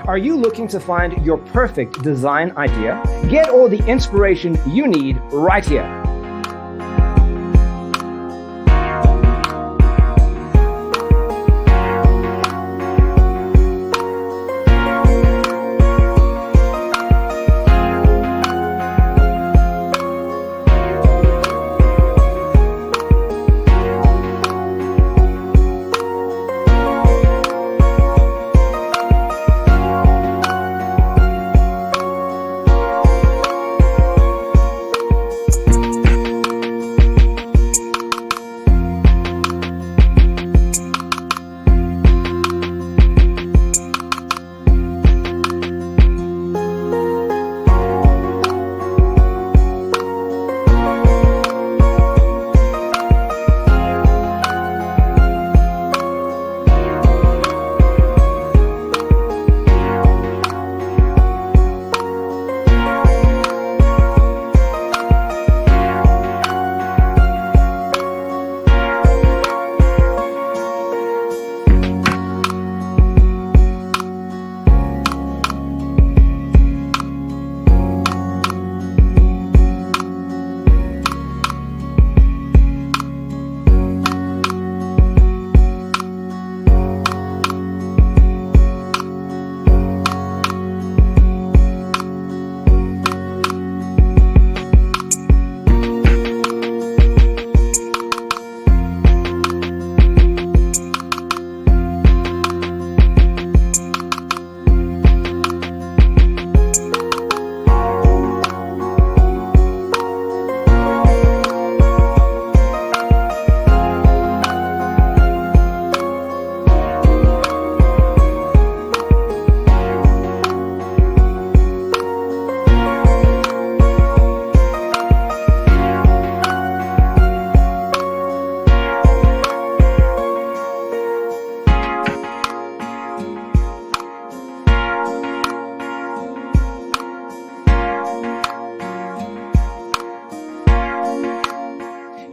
Are you looking to find your perfect design idea? Get all the inspiration you need right here.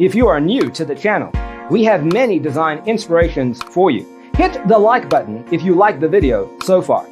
If you are new to the channel, we have many design inspirations for you. Hit the like button if you like the video so far.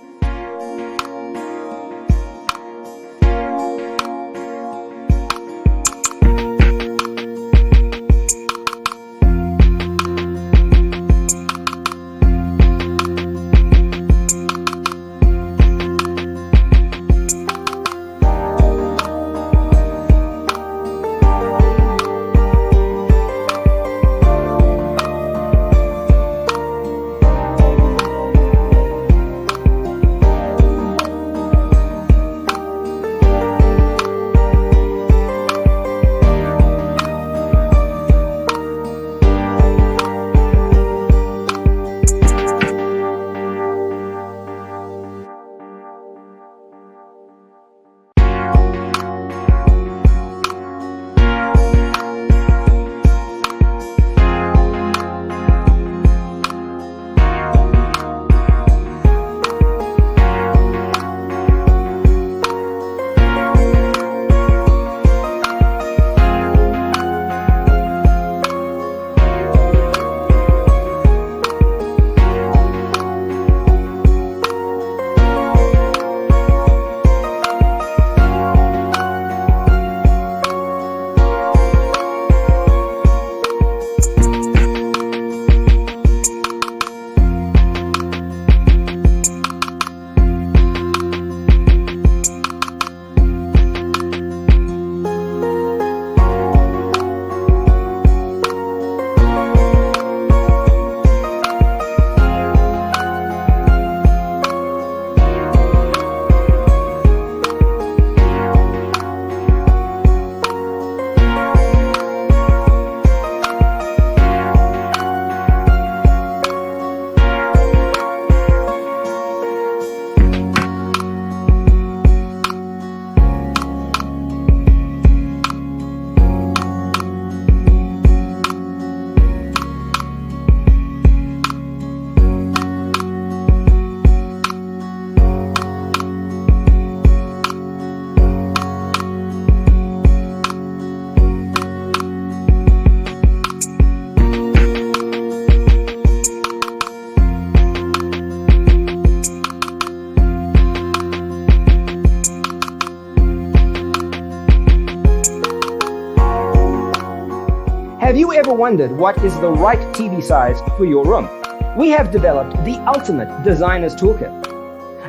Have you ever wondered what is the right TV size for your room? We have developed the ultimate designer's toolkit.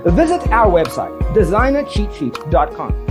Visit our website, designercheatsheet.com.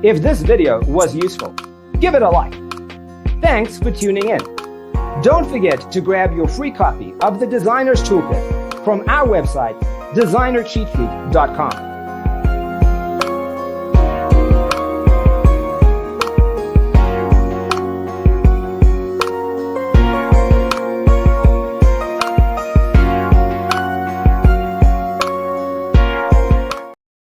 If this video was useful, give it a like. Thanks for tuning in. Don't forget to grab your free copy of the Designer's Toolkit from our website, designercheatsheet.com.